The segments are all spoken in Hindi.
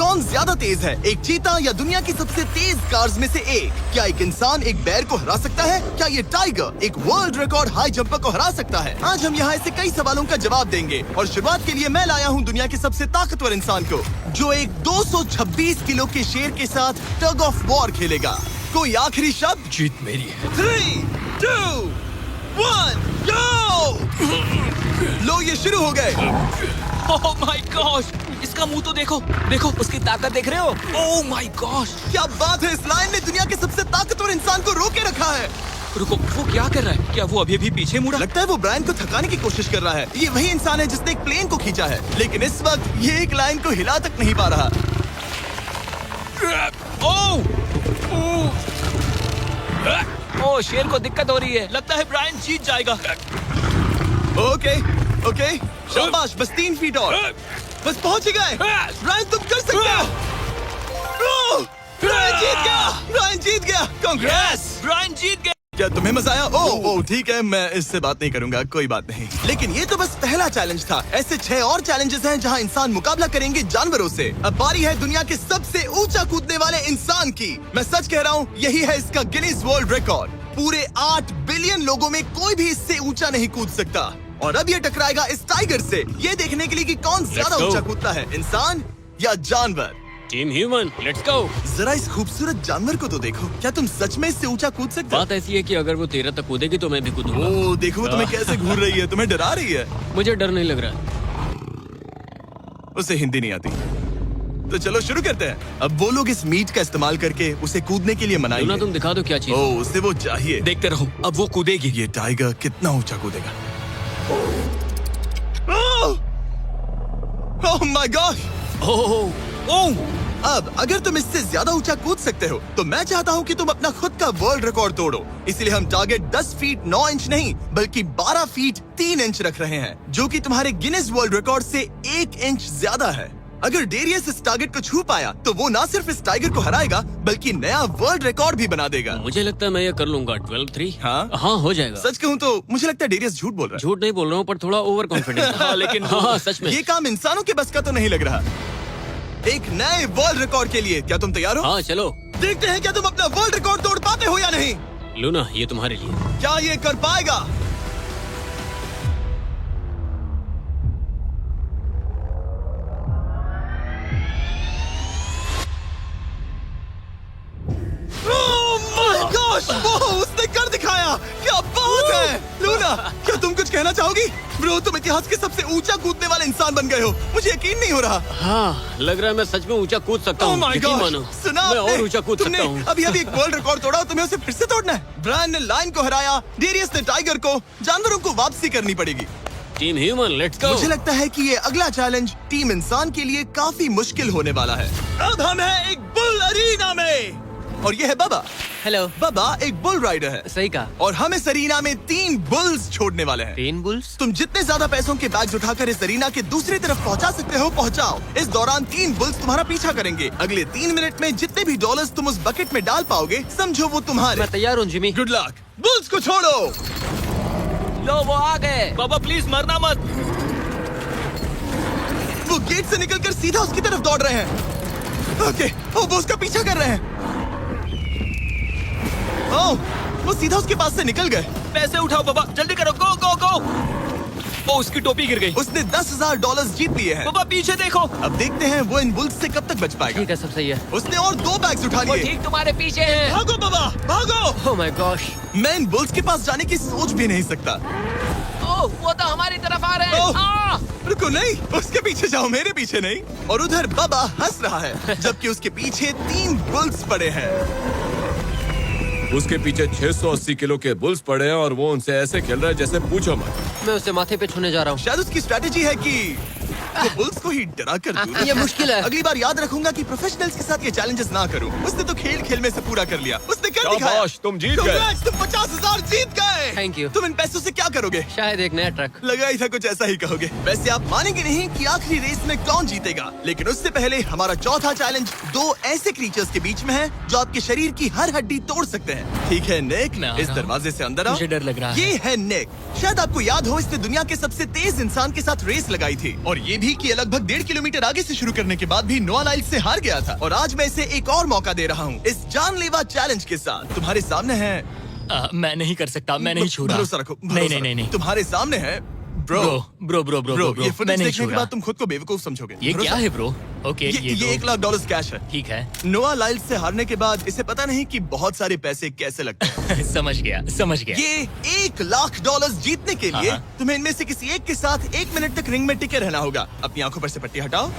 कौन ज्यादा तेज है, एक चीता या दुनिया की सबसे तेज कार्स में से एक? क्या एक इंसान एक बैर को हरा सकता है? क्या ये टाइगर एक वर्ल्ड रिकॉर्ड हाई जंपर को हरा सकता है? आज हम यहाँ ऐसे कई सवालों का जवाब देंगे और शुरुआत के लिए मैं लाया हूँ दुनिया के सबसे ताकतवर इंसान को, जो एक 226 किलो के शेर के साथ टग ऑफ वॉर खेलेगा। कोई आखिरी शब्द? जीत मेरी है। 3, 2, 1, go! लो ये शुरू हो गए। ओह माय गॉश, इसका मुंह तो देखो, देखो उसकी ताकत देख रहे हो? ओह माय गॉश, क्या बात है, इस लायन ने दुनिया के सबसे ताकतवर इंसान को रोके रखा है। रुको, वो क्या कर रहा है? क्या वो अभी भी पीछे मुड़ा? लगता है वो ब्रायन को थकाने की कोशिश कर रहा है। ये वही इंसान है जिसने एक प्लेन को खींचा है, लेकिन इस वक्त ये एक लायन को हिला तक नहीं पा रहा। ओह, शेर को दिक्कत हो रही है। लगता है ब्रायन जीत जाएगा। ओके, शाबाश, बस 3 फीट और, बस पहुंच ही गए। ब्रायन तुम कर सकते हो। ब्रायन जीत गया, ब्रायन जीत गया। कांग्रेस, ब्रायन जीत गया। क्या तुम्हें मजा आया? ओह ठीक है, मैं इससे बात नहीं करूंगा, कोई बात नहीं। लेकिन ये तो बस पहला चैलेंज था। ऐसे 6 और चैलेंजेस हैं जहां इंसान मुकाबला करेंगे जानवरों से। अब बारी है दुनिया के सबसे ऊंचा कूदने वाले इंसान की। मैं सच कह रहा हूँ, यही है इसका गिनीज वर्ल्ड रिकॉर्ड। पूरे 8 बिलियन लोगों में कोई भी इससे ऊंचा नहीं कूद सकता। और अब ये टकराएगा इस टाइगर से, ये देखने के लिए कि कौन ज्यादा ऊंचा कूदता है, इंसान या जानवर। Team human, let's go. जरा इस खूबसूरत जानवर को तो देखो, क्या तुम सच में इससे ऊंचा कूद सकते हो? बात ऐसी है कि अगर वो 13 तक कूदेगी तो मैं भी कूदूंगा। ओह देखो, तुम्हें कैसे घूर रही है, तुम्हें डरा रही है। मुझे डर नहीं लग रहा। उसे हिंदी नहीं आती, तो चलो शुरू करते हैं। अब वो लोग इस मीट का इस्तेमाल करके उसे कूदने के लिए मनाएंगे। तुम दिखा दो क्या चीज। ओह उसे वो चाहिए। देखते रहो, अब वो कूदेगी। ये टाइगर कितना ऊंचा कूदेगा। Oh my God. ओह, अब अगर तुम इससे ज्यादा ऊंचा कूद सकते हो तो मैं चाहता हूँ कि तुम अपना खुद का वर्ल्ड रिकॉर्ड तोड़ो। इसलिए हम टारगेट 10 फीट 9 इंच नहीं बल्कि 12 फीट 3 इंच रख रहे हैं, जो कि तुम्हारे गिनीज वर्ल्ड रिकॉर्ड से 1 इंच ज्यादा है। अगर डेरियस इस टारगेट को छू पाया तो वो न सिर्फ इस टाइगर को हराएगा बल्कि नया वर्ल्ड रिकॉर्ड भी बना देगा। मुझे लगता है मैं ये कर लूंगा। 12-3। हाँ हो जाएगा। सच कहूँ तो मुझे लगता है डेरियस झूठ बोल रहा है। झूठ नहीं बोल रहा हूँ, पर थोड़ा ओवर कॉन्फिडेंस। हाँ, लेकिन हाँ, सच में ये काम इंसानों के बस का तो नहीं लग रहा। एक नए वर्ल्ड रिकॉर्ड के लिए क्या तुम तैयार हो? हाँ चलो देखते हैं क्या तुम अपना वर्ल्ड रिकॉर्ड तोड़ पाते हो या नहीं। लूना, ये तुम्हारे लिए। क्या ये कर पाएगा? उसने कर दिखाया, क्या बात है। लूना, क्या तुम कुछ कहना चाहोगी? ब्रो, तुम इतिहास के सबसे ऊंचा कूदने वाले इंसान बन गए हो। मुझे यकीन नहीं हो रहा। हाँ, लग रहा है मैं सच में ऊंचा कूद सकता हूँ। मानो सुना, मैं और ऊंचा कूद सकता हूँ। अभी एक वर्ल्ड रिकॉर्ड तोड़ा, तुम्हें उसे फिर से तोड़ना है। ब्रायन ने लायन को हराया, डेरियस ने टाइगर को, जानवरों को वापसी करनी पड़ेगी। Team human, let's go. मुझे लगता है कि ये अगला चैलेंज टीम इंसान के लिए काफी मुश्किल होने वाला है। अब हम हैं एक बुल अरीना में और ये है बाबा। हेलो। बाबा एक बुल राइडर है। सही कहा। और हम इस अरीना में 3 बुल्स छोड़ने वाले हैं। 3 बुल्स? तुम जितने ज्यादा पैसों के बैग्स उठाकर इस अरीना के दूसरी तरफ पहुंचा सकते हो पहुंचाओ। इस दौरान 3 बुल्स तुम्हारा पीछा करेंगे। अगले 3 मिनट में जितने भी डॉलर्स तुम उस बकेट में डाल पाओगे समझो वो तुम्हारे। मैं तैयार हूँ जिमी। Good luck. बुल्स को छोड़ो। लो वो आ गए। बाबा प्लीज मरना मत। वो गेट से निकलकर सीधा उसकी तरफ दौड़ रहे हैं। ओके, वो उसका पीछा कर रहे हैं। ओह, वो सीधा उसके पास से निकल गए। पैसे उठाओ बाबा, जल्दी करो, गो गो गो। ओ, उसकी टोपी गिर गई। उसने 10,000 डॉलर्स जीत लिए हैं। बाबा पीछे देखो। अब देखते हैं वो इन बुल्स से कब तक बच पाएगा। ठीक है, सब सही है। उसने और 2 बैग्स उठा वो लिए। ठीक तुम्हारे पीछे है। भागो बाबा, भागो। Oh my gosh. मैं इन बुल्स के पास जाने की सोच भी नहीं सकता। ओह, वो तो हमारी तरफ आ रहे ओह, हैं। रुको, नहीं, उसके पीछे जाओ, मेरे पीछे नहीं। और उधर बाबा हंस रहा है जबकि उसके पीछे 3 बुल्स पड़े हैं। उसके पीछे 680 किलो के बुल्स पड़े हैं और वो उनसे ऐसे खेल रहा है जैसे पूछो मत। मैं उसे माथे पे छूने जा रहा हूँ। शायद उसकी स्ट्रेटेजी है कि वो बुल्स को ही डरा कर दूं। ये मुश्किल है। अगली बार याद रखूंगा कि प्रोफेशनल्स के साथ ये चैलेंजेस ना करूं। उसने तो खेल खेल में से पूरा कर लिया। उसने तुमने कर दिखाया। शाबाश, तुम जीत गए। Congrats, तुम 50,000 जीत गए। Thank you. तुम इन पैसों से क्या करोगे? शायद एक नया ट्रक। लगा ही था कुछ ऐसा ही कहोगे। वैसे आप मानेंगे नहीं कि आखिरी रेस में कौन जीतेगा, लेकिन उससे पहले हमारा चौथा चैलेंज 2 ऐसे क्रीचर्स के बीच में है जो आपके शरीर की हर हड्डी तोड़ सकते हैं। ठीक है निक, मैं आ इस रहा हूं। दरवाजे से अंदर आओ। मुझे डर लग रहा है। ये है निक। शायद आपको याद हो, इसने दुनिया के सबसे तेज इंसान के साथ रेस लगाई थी, और ये भी कि लगभग 1.5 किलोमीटर आगे से शुरू करने के बाद भी नोआ लाइल्स से हार गया था। और आज मैं इसे एक और मौका दे रहा हूँ इस जानलेवा चैलेंज के साथ। तुम्हारे सामने है, मैं नहीं कर सकता, मैं नहीं छू रहा। भरोसा रखो, नहीं। तुम्हारे सामने है ब्रो। ब्रो ये मैं फुटेज नहीं देखने छू के रहा। बाद तुम खुद को बेवकूफ समझोगे। ये भरोसा- क्या है ब्रो? ओके, ये दो। $1 लाख कैश है। ठीक है। नोआ लाइल्स से हारने के बाद इसे पता नहीं कि बहुत सारे पैसे कैसे लगते हैं। समझ गया। ये $1 लाख जीतने के लिए हाँ। तुम्हें इनमें से किसी एक के साथ 1 मिनट तक रिंग में टिके रहना होगा। अपनी आंखों पर से पट्टी हटाओ।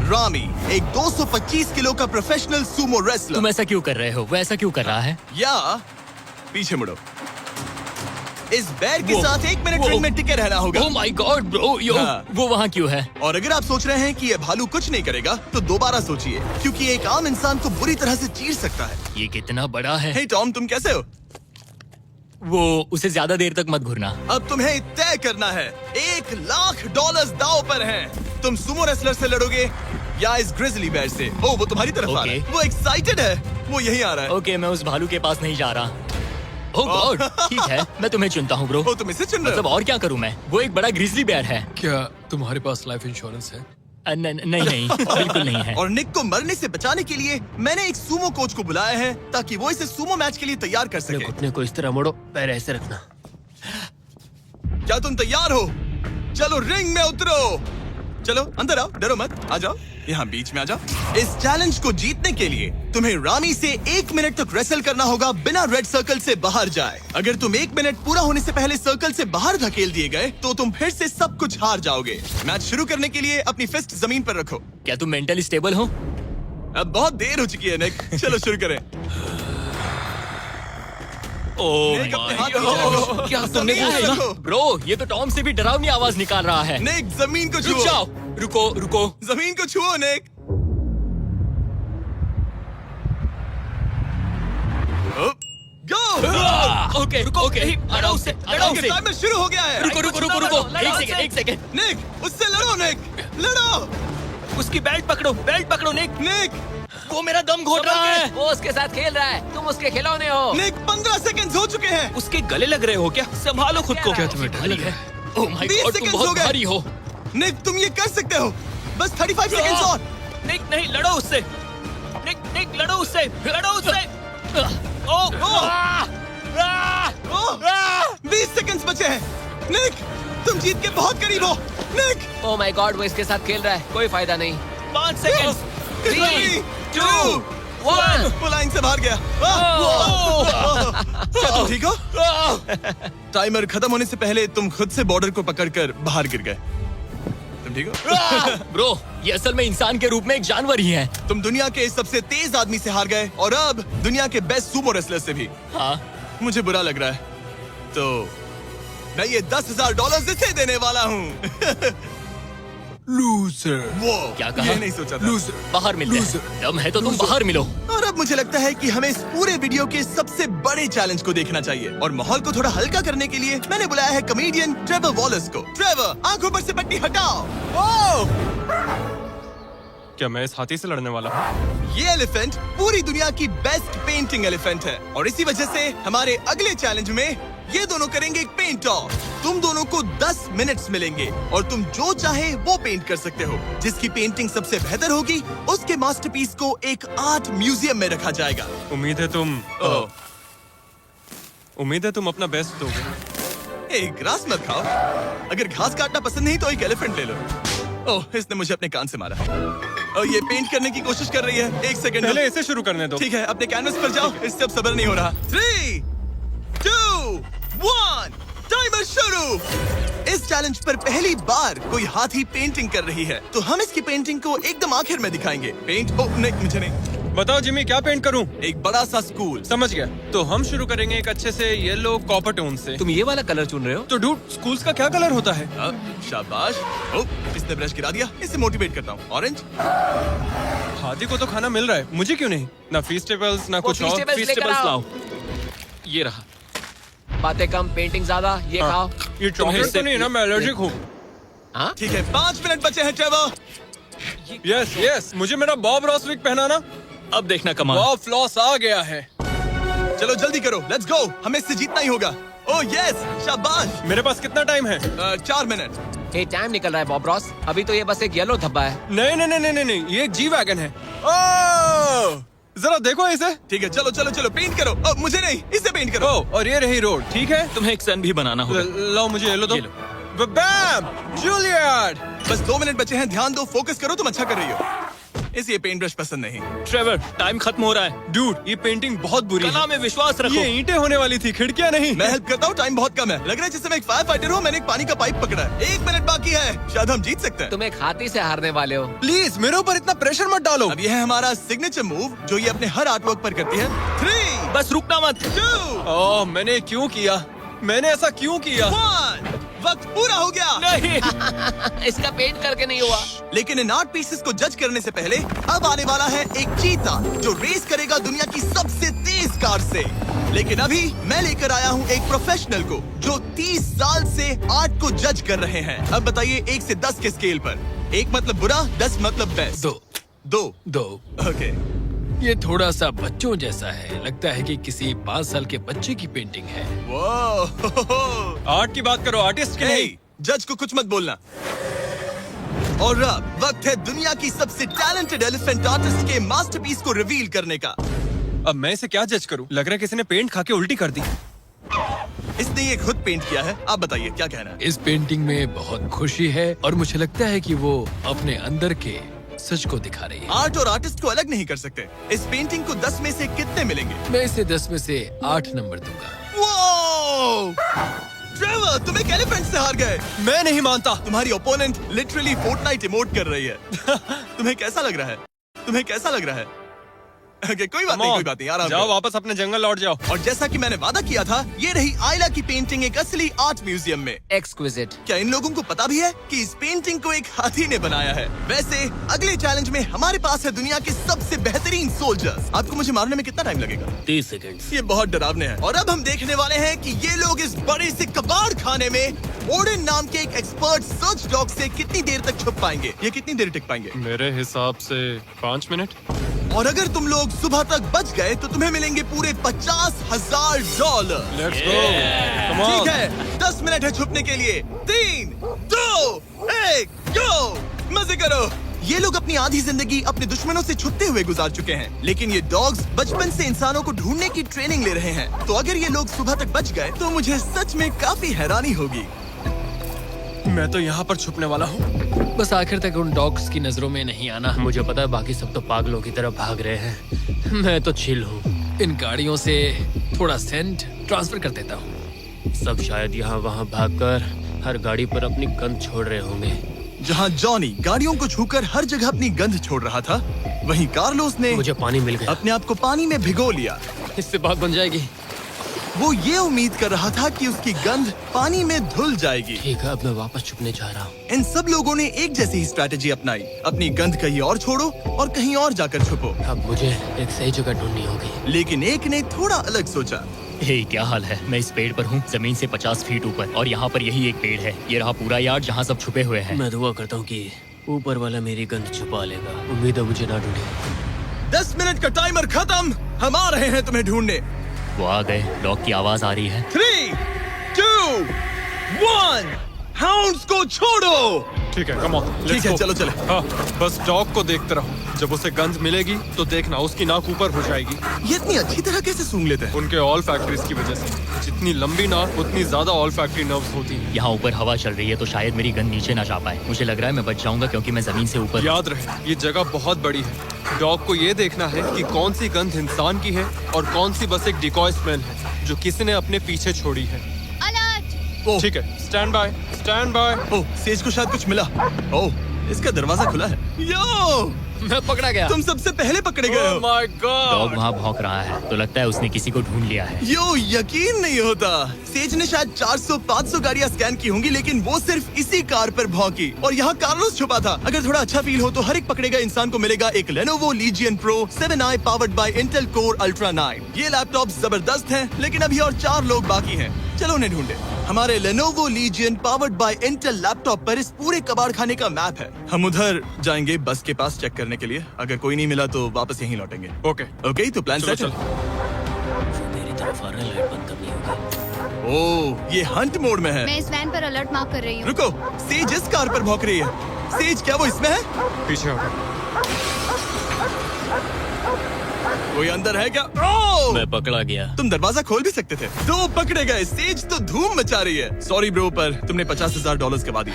रामी एक 225 किलो का प्रोफेशनल सूमो रेसलर। तुम ऐसा क्यों कर रहे हो? वो ऐसा क्यों कर रहा है? या पीछे मुड़ो। इस बैर के वो- साथ 1 मिनट वो- रिंग में टिके रहना होगा। ओह माय गॉड ब्रो, यो हाँ। वो वहाँ क्यों है? और अगर आप सोच रहे हैं कि ये भालू कुछ नहीं करेगा, तो दोबारा सोचिए, क्योंकि एक आम इंसान को बुरी तरह से चीर सकता है। ये कितना बड़ा है। हे टॉम, तुम कैसे हो? वो उसे ज्यादा देर तक मत घूरना। अब तुम्हें तय करना है। $1 लाख दांव पर हैं। तुम सुमो रेसलर से लड़ोगे या इस ग्रिजली बेयर से? ओ, वो तुम्हारी तरफ आ रहा है। Okay. वो एक्साइटेड है। वो यही आ रहा है। ओके, मैं उस भालू के पास नहीं जा रहा। ओह गॉड, ठीक है, मैं तुम्हें चुनता हूँ ब्रो। ओ, तुम इसे चुन रहे मतलब हो? और क्या करूँ मैं? वो एक बड़ा ग्रिजली बेयर है। क्या तुम्हारे पास लाइफ इंश्योरेंस है? नहीं, बिल्कुल नहीं है। और निक को मरने से बचाने के लिए मैंने एक सुमो कोच को बुलाया है, ताकि वो इसे सुमो मैच के लिए तैयार कर अपने सके। घुटने को इस तरह मोड़ो, पैर ऐसे रखना। क्या तुम तैयार हो? चलो रिंग में उतरो। चलो अंदर आओ, डरो मत, आ जाओ, यहाँ बीच में आ जाओ। इस चैलेंज को जीतने के लिए तुम्हें रामी से 1 मिनट तक रेसल करना होगा बिना रेड सर्कल से बाहर जाए। अगर तुम 1 मिनट पूरा होने से पहले सर्कल से बाहर धकेल दिए गए, तो तुम फिर से सब कुछ हार जाओगे। मैच शुरू करने के लिए अपनी फिस्ट जमीन पर रखो। क्या तुम मेंटली स्टेबल हो? अब बहुत देर हो चुकी है निक, चलो शुरू करें। ओह निक, अपने माय हाथ नीचे गॉड, रखो। क्या तुमने जमीन वो पे सुना? रखो। ब्रो, ये तो टॉम से भी डरावनी आवाज निकाल रहा है। निक, जमीन को रुक छुओ। जाओ, रुको। जमीन को छुओ निक। गो। ओके, लड़ो उससे। टाइमर शुरू हो गया है। रुको, एक सेकंड। निक, उससे लड़ो निक, लड़ो। उसकी बेल्ट पकड़ो निक। निक, वो मेरा दम घोट रहा है। वो उसके साथ खेल रहा है, तुम उसके खिलौने हो। निक, 15 सेकंड्स हो चुके हैं। उसके गले लग रहे हो क्या? संभालो खुद को। क्या तुम्हें डर भारी लग है। रहा ओह माय 20 गॉड, तुम सेकंड्स बहुत हो गए। भारी हो। निक, तुम ये कर सकते हो। बस 35 सेकंड्स और। निक, नहीं, लड़ो उससे। निक, लड़ो उससे। ओह, ओह, 20 सेकंड्स बचे हैं। निक, तुम जीत के बहुत करीब हो। निक, ओह माय गॉड, वो इसके साथ खेल रहा है, कोई फायदा नहीं। 5 सेकंड। 3, 2, 1। वो लाइन से बाहर गया। क्या तुम ठीक हो? टाइमर खत्म होने से पहले तुम खुद से बॉर्डर को पकड़कर बाहर गिर गए। तुम ठीक हो? ब्रो, ये असल में इंसान के रूप में एक जानवर ही है। तुम दुनिया के सबसे तेज आदमी से हार गए, और अब दुनिया के बेस्ट सुमो रेसलर से भी। हाँ, मुझे बुरा लग रहा है, तो मैं ये $10,000 इसे देने वाला हूँ। लूजर। वो क्या कहा? ये नहीं सोचा था। लूजर। बाहर मिलते Loser. हैं। दम है तो तुम बाहर मिलो। और अब मुझे लगता है कि हमें इस पूरे वीडियो के सबसे बड़े चैलेंज को देखना चाहिए, और माहौल को थोड़ा हल्का करने के लिए मैंने बुलाया है कॉमेडियन ट्रेवर वॉलस को। ट्रेवर, आंखों पर से पट्टी हटाओ। ओह! क्या मैं इस हाथी से लड़ने वाला हूँ? ये एलिफेंट पूरी दुनिया की बेस्ट पेंटिंग एलिफेंट है, और इसी वजह से हमारे अगले चैलेंज में ये दोनों करेंगे एक पेंट ऑफ। तुम दोनों को 10 मिनट्स मिलेंगे, और तुम जो चाहे वो पेंट कर सकते हो। जिसकी पेंटिंग सबसे बेहतर होगी, उसके मास्टरपीस को एक आर्ट म्यूजियम में रखा जाएगा। उम्मीद है तुम अपना बेस्ट दोगे। ग्रास मत खाओ। अगर घास काटना पसंद नहीं तो एक एलिफेंट ले लो। ओह, इसने मुझे अपने कान से मारा। और ये पेंट करने की कोशिश कर रही है। 1 सेकंड। पहले इसे शुरू करने दो। ठीक है, अपने कैनवस पर जाओ। इससे अब सब्र नहीं हो रहा। 3, 2, 1, टाइमर शुरू। इस चैलेंज पर पहली बार कोई हाथी पेंटिंग कर रही है, तो हम इसकी पेंटिंग को एकदम आखिर में दिखाएंगे। पेंट, ओह नहीं, मुझे नहीं। बताओ जिमी, क्या पेंट करूं? एक बड़ा सा स्कूल। समझ गया। तो हम शुरू करेंगे एक अच्छे से येलो कॉपर टोन से। तुम ये वाला कलर चुन रहे हो? तो डूड, स्कूल्स का क्या कलर होता है? शाबाश। ओ, इसने ब्रश गिरा दिया। इसे मोटिवेट करता हूँ। ऑरेंज। हाथी को तो खाना मिल रहा है, मुझे क्यों नहीं? ना फीस्टेबल्स ना कुछ और। Feastables लेकर Feastables आओ। लाओ। ये रहा। बातें कम, पेंटिंग ज्यादा। ये खाओ। ये चॉकलेट तो नहीं ना, मैं एलर्जिक हूँ। ठीक है, 5 मिनट बचे हैं ट्रेवर। यस यस, मुझे मेरा बॉब रॉस विग पहनाना। अब देखना कमाल। बॉब फ्लॉस आ गया है। चलो जल्दी करो, लेट्स गो। हमें इससे जीतना ही होगा। ओह यस, शाबाश। मेरे पास कितना टाइम है? 4 मिनट। ये टाइम निकल रहा है बॉब रॉस। अभी तो ये बस एक येलो धब्बा है। नहीं नहीं नहीं नहीं नहीं, ये एक जी वैगन है। ओह, जरा देखो इसे। ठीक है, चलो चलो चलो, पेंट करो। मुझे नहीं, इसे पेंट करो। ओह, और ये रही रोड, ठीक है। तुम्हें एक सन भी बनाना होगा। लाओ मुझे येलो दो। ये लो। बैम, जूलियट। बस 2 मिनट बचे हैं, ध्यान दो, फोकस करो। तुम अच्छा कर रही हो। इसे ये पेंट ब्रश पसंद नहीं। ट्रेवर, टाइम खत्म हो रहा है। डूड, ये पेंटिंग बहुत बुरी कला है। में विश्वास रखो। ये ईंटें होने वाली थी, खिड़कियां नहीं। मैं हेल्प करता हूँ, टाइम बहुत कम है। लग रहा है जैसे मैं एक फायर फाइटर हूँ। मैंने एक पानी का पाइप पकड़ा है। 1 मिनट बाकी है, शायद हम जीत सकते हैं। तुम एक हाथी से हारने वाले हो। प्लीज मेरे ऊपर इतना प्रेशर मत डालो। अब यह है हमारा सिग्नेचर मूव, जो ये अपने हर आर्टवर्क पर करती है। 3, बस रुकना मत। 2, ओह, मैंने क्यों किया? मैंने ऐसा क्यों किया? 1। वक्त पूरा हो गया। नहीं। इसका पेंट करके नहीं हुआ। लेकिन इन आर्ट पीसेस को जज करने से पहले अब आने वाला है एक चीता, जो रेस करेगा दुनिया की सबसे तेज कार से। लेकिन अभी मैं लेकर आया हूँ एक प्रोफेशनल को, जो 30 साल से आर्ट को जज कर रहे हैं। अब बताइए 1 से 10 के स्केल पर। 1 मतलब बुरा, 10 मतलब बेस्ट। 2 2। ओके। ये थोड़ा सा बच्चों जैसा है। लगता है कि किसी 5 साल के बच्चे की पेंटिंग है। वो आर्ट की बात करो, आर्टिस्ट की नहीं। जज को कुछ मत बोलना। और अब वक्त है दुनिया की सबसे टैलेंटेड एलिफेंट आर्टिस्ट के मास्टरपीस को रिवील करने का। अब मैं इसे क्या जज करूं? लग रहा है किसी ने पेंट खा के उल्टी कर दी। इसने ये खुद पेंट किया है। आप बताइए क्या कहना है? इस पेंटिंग में बहुत खुशी है और मुझे लगता है कि वो अपने अंदर के सच को दिखा रही है। आर्ट और आर्टिस्ट को अलग नहीं कर सकते। इस पेंटिंग को 10 में से कितने मिलेंगे? मैं इसे 10 में से 8 नंबर दूंगा। वो ट्रेवर, तुम एक एलिफेंट से हार गए। मैं नहीं मानता। तुम्हारी ओपोनेंट लिटरली फोर्टनाइट इमोट कर रही है। तुम्हें कैसा लग रहा है? तुम्हें कैसा लग रहा है? Okay, कोई बात नहीं, कोई बात नहीं, आराम जाओ करो। वापस अपने जंगल लौट जाओ। और जैसा कि मैंने वादा किया था, ये रही आयला की पेंटिंग एक असली आर्ट म्यूजियम में। एक्सक्विजिट। क्या इन लोगों को पता भी है कि इस पेंटिंग को एक हाथी ने बनाया है? वैसे अगले चैलेंज में हमारे पास है दुनिया के सबसे बेहतरीन सोल्जर्स। आपको मुझे मारने में कितना टाइम लगेगा? 30 सेकंड। ये बहुत डरावने हैं। और अब हम देखने वाले हैं कि ये लोग इस बड़े से कबाड़ खाने में ओडन नाम के एक एक्सपर्ट सर्च डॉग से कितनी देर तक छुप पाएंगे। ये कितनी देर टिक पाएंगे? मेरे हिसाब से 5 मिनट। और अगर तुम लोग सुबह तक बच गए तो तुम्हें मिलेंगे पूरे $50,000। लेट्स गो, कम ठीक ऑन। है, 10 मिनट है छुपने के लिए। 3, 2, 1, गो। मजे करो। ये लोग अपनी आधी जिंदगी अपने दुश्मनों से छुपते हुए गुजार चुके हैं, लेकिन ये डॉग्स बचपन से इंसानों को ढूंढने की ट्रेनिंग ले रहे हैं। तो अगर ये लोग सुबह तक बच गए तो मुझे सच में काफी हैरानी होगी। मैं तो यहाँ पर छुपने वाला हूँ। बस आखिर तक उन डॉग्स की नजरों में नहीं आना। मुझे पता है बाकी सब तो पागलों की तरफ भाग रहे हैं। मैं तो चिल हूँ। इन गाड़ियों से थोड़ा सेंट ट्रांसफर कर देता हूँ। सब शायद यहाँ वहाँ भागकर हर गाड़ी पर अपनी गंध छोड़ रहे होंगे। जहाँ जॉनी गाड़ियों को छूकर हर जगह अपनी गंध छोड़ रहा था, वहीं कार्लोस ने मुझे पानी मिल गया। अपने आप को पानी में भिगो लिया। इससे बात बन जाएगी। वो ये उम्मीद कर रहा था कि उसकी गंध पानी में धुल जाएगी। ठीक है, अब मैं वापस छुपने जा रहा हूँ। इन सब लोगों ने एक जैसी ही स्ट्रैटेजी अपनाई। अपनी गंध कहीं और छोड़ो और कहीं और जाकर छुपो। अब मुझे एक सही जगह ढूंढनी होगी। लेकिन एक ने थोड़ा अलग सोचा। हे, क्या हाल है? मैं इस पेड़ पर हूँ, जमीन से 50 फीट ऊपर, और यहाँ पर यही एक पेड़ है। ये रहा पूरा यार्ड जहाँ सब छुपे हुए हैं। मैं दुआ करता हूँ कि ऊपर वाला मेरी गंध छुपा लेगा। उम्मीद है मुझे ना ढूंढे। 10 मिनट का टाइमर खत्म। हम आ रहे हैं तुम्हें ढूंढने। वो आ गए। डॉग की आवाज आ रही है। 3, 2, 1, हाउंड्स को छोड़ो। ठीक है, कम ऑन। ठीक है, चलो चले। हाँ, बस डॉग को देखते रहो। जब उसे गंध मिलेगी तो देखना उसकी नाक ऊपर हो जाएगी। ये इतनी अच्छी तरह कैसे सूंघ लेते हैं? उनके ऑल फैक्ट्रीज की वजह से। जितनी लंबी नाक उतनी ज्यादा ऑल फैक्ट्री नर्व्स होती हैं। यहाँ ऊपर हवा चल रही है तो शायद मेरी गंध नीचे ना जा पाए। मुझे लग रहा है मैं बच जाऊंगा क्योंकि मैं जमीन से ऊपर। याद रहे, ये जगह बहुत बड़ी है। डॉग को ये देखना है कि कौन सी गंध इंसान की है और कौन सी बस एक डिकॉय स्मेल है जो किसी ने अपने पीछे छोड़ी है। ओह, ठीक है, stand by, stand by. Oh, says को शायद कुछ मिला। ओह, इसका दरवाजा खुला है। यो, मैं पकड़ा गया। तुम सबसे पहले पकड़े गए हो। My dog God. वहाँ भौंक रहा है, तो लगता है उसने किसी को ढूंढ लिया है। यो, यकीन नहीं होता। सेज ने शायद 400-500 गाड़ियां स्कैन की होंगी, लेकिन वो सिर्फ इसी कार पर भौंकी और यहाँ कार्लोस छुपा था। अगर थोड़ा अच्छा फील हो तो हर एक पकड़े गए इंसान को मिलेगा एक Lenovo Legion Pro 7i powered by Intel Core Ultra 9। ये लैपटॉप जबरदस्त है, लेकिन अभी और 4 लोग बाकी हैं। चलो उन्हें ढूंढे। हमारे Lenovo Legion powered by Intel laptop पर इस पूरे कबाड़ खाने का मैप है। हम उधर जाएंगे बस के पास चेक करने के लिए। अगर कोई नहीं मिला तो वापस यहीं लौटेंगे। ओके ओके, तो प्लान चलो सेट है। चलो। मेरी तरफ आ रहा है, लाइट बंद करनी होगी। ओह, ये हंट मोड में है। मैं इस वैन पर अलर्ट मार्क कर रही हूँ। रुको, सेज इस कार पर भौंक रही है। सेज, क्या वो इसमें है? पीछे हटो। कोई अंदर है क्या? ओह! मैं पकड़ा गया। तुम दरवाजा खोल भी सकते थे। 2 पकड़े गए। सेज तो धूम मचा रही है। सॉरी ब्रो, पर तुमने $50,000 कमा दिए।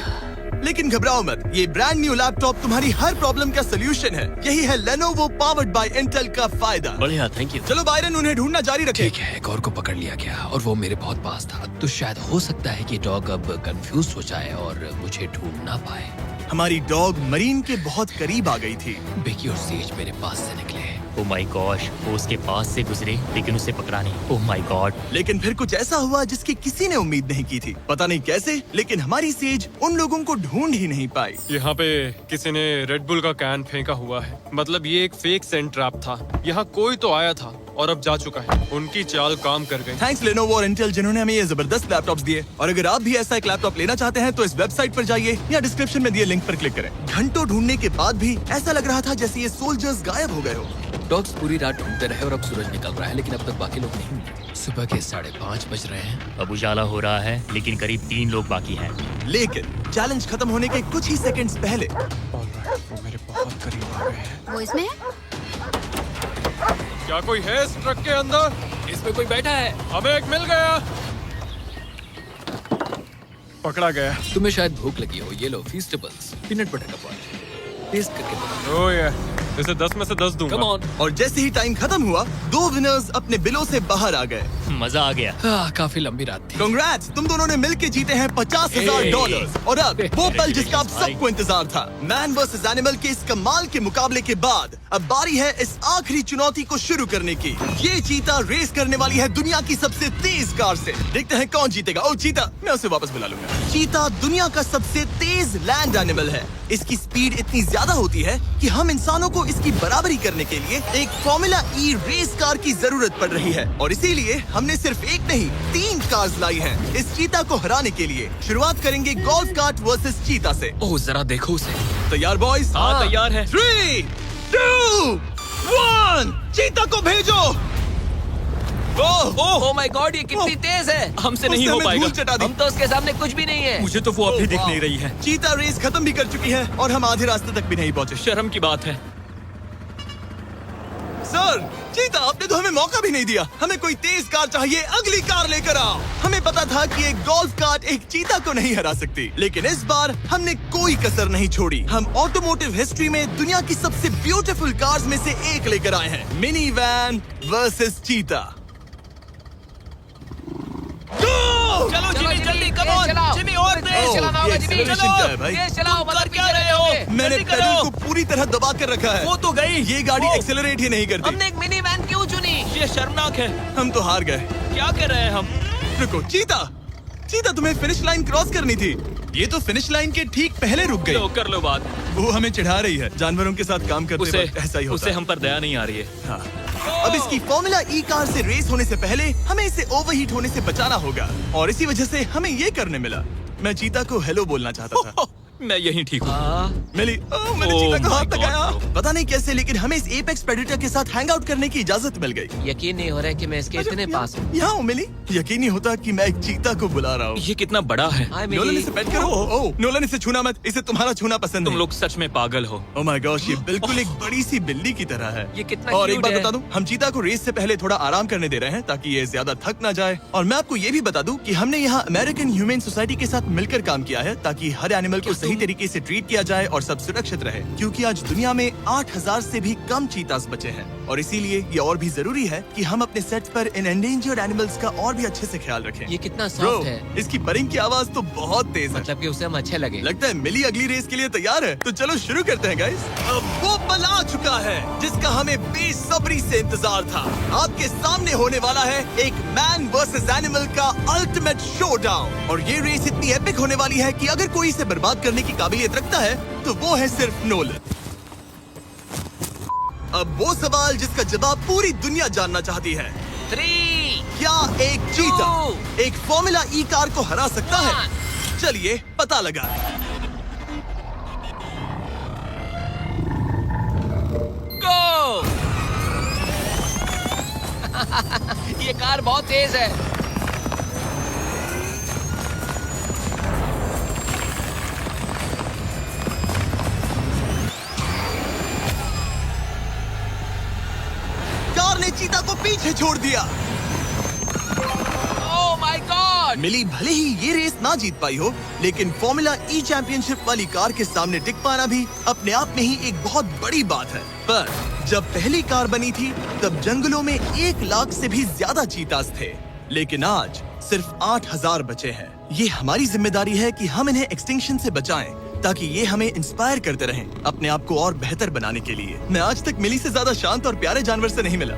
लेकिन घबराओ मत, ये ब्रांड न्यू लैपटॉप तुम्हारी हर प्रॉब्लम का सोल्यूशन है। यही है Lenovo powered by Intel का फायदा। बढ़िया, थैंक यू। चलो बायरन, उन्हें ढूंढना जारी रखे। ठीक है, एक और को पकड़ लिया गया और वो मेरे बहुत पास था। तो शायद हो सकता है कि डॉग अब कंफ्यूज हो जाए और मुझे ढूंढ ना पाए। हमारी डॉग मरीन के बहुत करीब आ गई थी। बेकी और सेज मेरे पास से निकले। ओह माय गॉश, वो उसके पास से गुजरे लेकिन उसे पकड़ा नहीं। Oh my God. लेकिन फिर कुछ ऐसा हुआ जिसकी किसी ने उम्मीद नहीं की थी। पता नहीं कैसे, लेकिन हमारी सेज उन लोगों को ढूंढ ही नहीं पाई। यहाँ पे किसी ने रेड बुल का कैन फेंका हुआ है। मतलब ये एक फेक सेंट ट्रैप था। यहाँ कोई तो आया था और अब जा चुका है। उनकी चाल काम कर गई। थैंक्स Lenovo और Intel, जिन्होंने हमें ये जबरदस्त लैपटॉप्स दिए। और अगर आप भी ऐसा एक लैपटॉप लेना चाहते हैं तो इस वेबसाइट पर जाइए या डिस्क्रिप्शन में दिए लिंक पर क्लिक करें। घंटों ढूंढने के बाद भी ऐसा लग रहा था जैसे ये सोल्जर्स गायब हो गए हो। डॉग्स पूरी रात ढूंढते रहे और अब सूरज निकल रहा है, लेकिन अब तक बाकी लोग नहीं मिले। सुबह के 5:30 बज रहे हैं। अब उजाला हो रहा है, लेकिन करीब 3 लोग बाकी हैं। लेकिन चैलेंज खत्म होने के कुछ ही सेकंड्स पहले वो मेरे बहुत करीब आ गए हैं। वो इसमें है? क्या कोई है इस ट्रक के अंदर? इसमें कोई बैठा है। हमें एक मिल गया। पकड़ा गया। तुम्हें शायद भूख लगी हो। ये लो फीस्टेबल्स, पीनट बटर का पॉट। टेस्ट करके बताओ। ओह ये, इसे 10 में से 10 दूंगा। Come on. और जैसे ही टाइम खत्म हुआ, 2 विनर्स अपने बिलों से बाहर आ गए। मजा आ गया। काफी लंबी रात थी। कांग्रेट्स, तुम दोनों ने मिलके जीते हैं $50,000। और अब वो पल जिसका आप सबको इंतजार था। मैन वर्सेस एनिमल के इस कमाल के मुकाबले के बाद अब बारी है इस आखिरी चुनौती को शुरू करने की। ये चीता रेस करने वाली है दुनिया की सबसे तेज कार से। देखते हैं कौन जीतेगा। ओ चीता, मैं उसे वापस बुला लूंगा। चीता दुनिया का सबसे तेज लैंड एनिमल है। इसकी स्पीड इतनी ज्यादा होती है कि हम इंसानों को इसकी बराबरी करने के लिए एक फॉर्मूला ई रेस कार की जरूरत पड़ रही है। और इसीलिए हमने सिर्फ एक नहीं 3 कार्स लाई हैं इस चीता को हराने के लिए। शुरुआत करेंगे गोल्फ कार्ट वर्सेस चीता से। ओह जरा देखो उसे। तैयार बॉयज? हाँ, तैयार है। 3, 2, 1, चीता को भेजो। ओह माय गॉड, ये कितनी तेज है। हमसे नहीं उसने हो हमें पाएगा। धूल चटा दी। हम तो उसके सामने कुछ भी नहीं है। मुझे तो वो अभी दिख नहीं रही है। चीता रेस खत्म भी कर चुकी है और हम आधे रास्ते तक भी नहीं पहुंचे। शर्म की बात है। सर, चीता, आपने तो हमें मौका भी नहीं दिया। हमें कोई तेज कार चाहिए, अगली कार लेकर आओ। हमें पता था कि एक गोल्फ कार्ट एक चीता को नहीं हरा सकती, लेकिन इस बार हमने कोई कसर नहीं छोड़ी। हम ऑटोमोटिव हिस्ट्री में दुनिया की सबसे ब्यूटीफुल कार्स में से एक लेकर आए हैं। मिनी वैन वर्सेस चीता। चलो जिमी, जल्दी, कम ऑन। जिमी, और तेज चलाना होगा ये जिमी। acceleration क्या है भाई? तेज चलाओ, तुम मगर कर क्या पीछे रहे हो? रहेंगे। मैंने जल्दी पेडल करो। को पूरी तरह दबा कर रखा है। वो तो गई। ये गाड़ी वो। एक्सेलरेट ही नहीं करती। हमने एक मिनी वैन क्यों चुनी? ये शर्मनाक है। हम तो हार गए। क्या कर रहे हैं हम? रुको, चीता, चीता, तुम्हें फिनिश लाइन क्रॉस करनी थी। ये तो फिनिश लाइन के ठीक पहले रुक गई। लो, कर लो बात। वो हमें चिढ़ा रही है। जानवरों के साथ काम करते उसे वक्त ऐसा ही होता उसे है। हम पर दया नहीं आ रही है। हाँ। अब इसकी फॉर्मूला ई कार से रेस होने से पहले हमें इसे ओवरहीट होने से बचाना होगा। और इसी वजह से हमें ये करने मिला। मैं चीता को हेलो बोलना चाहता था। मैं यहीं ठीक हूँ। मैंने Oh चीता को my हाथ God, लगाया। bro. पता नहीं कैसे, लेकिन हमें इस एपेक्स प्रेडेटर के साथ हैंग आउट करने की इजाजत मिल गई। यकीन नहीं हो रहा है कि मैं इसके इतने पास हूँ। यहाँ हूँ मिली। यकीन नहीं होता कि मैं एक चीता को बुला रहा हूँ। ये कितना बड़ा है। हाय नोलन, मिली। इसे पेट करो। ओह, नोलन, इसे छूना मत। इसे तुम्हारा छूना पसंद तुम नहीं। लोग सच में पागल हो। ओह माय गॉश, ये बिल्कुल एक बड़ी सी बिल्ली की तरह है। ये कितना और एक cute बात है। बता दूं, हम चीता को रेस से पहले थोड़ा आराम करने दे रहे हैं ताकि ये ज्यादा थक ना जाए। और मैं आपको ये भी बता दूं कि हमने यहाँ अमेरिकन ह्यूमन सोसाइटी के साथ मिलकर काम किया है ताकि हर एनिमल को सही तरीके से ट्रीट किया जाए और सब सुरक्षित रहे। क्योंकि आज दुनिया में 8,000 से भी कम चीतास बचे हैं और इसीलिए ये और भी जरूरी है कि हम अपने सेट्स पर इन एंडेंजर्ड एनिमल्स का और भी अच्छे से ख्याल रखें। ये कितना Bro, सॉफ्ट है। इसकी परिंग की आवाज तो बहुत तेज है। मतलब कि उसे हम अच्छे लगे। लगता है मिली अगली रेस के लिए तैयार है, तो चलो शुरू करते हैं गाइस। अब वो पल आ चुका है जिसका हमें बेसब्री से इंतजार था। आपके सामने होने वाला है एक मैन वर्सेस एनिमल का अल्टीमेट शोडाउन। और ये रेस इतनी एपिक होने वाली है कि अगर कोई इसे बर्बाद करने की काबिलियत रखता है तो वो है सिर्फ नोलन। अब वो सवाल जिसका जवाब पूरी दुनिया जानना चाहती है, 3, क्या एक चीता 2, एक फॉर्मूला ई कार को हरा सकता है? 1। चलिए पता लगा। गो! ये कार बहुत तेज है। कार ने चीता को पीछे छोड़ दिया। Oh my God! मिली भले ही ये रेस ना जीत पाई हो, लेकिन फॉर्मूला ई चैंपियनशिप वाली कार के सामने टिक पाना भी अपने आप में ही एक बहुत बड़ी बात है। पर जब पहली कार बनी थी तब जंगलों में 1 लाख से भी ज्यादा चीतास थे, लेकिन आज सिर्फ 8000 बचे हैं। ये हमारी जिम्मेदारी है कि हम इन्हें एक्सटिंक्शन से बचाएं, ताकि ये हमें इंस्पायर करते रहें अपने आप को और बेहतर बनाने के लिए। मैं आज तक मिली से ज्यादा शांत और प्यारे जानवर से नहीं मिला।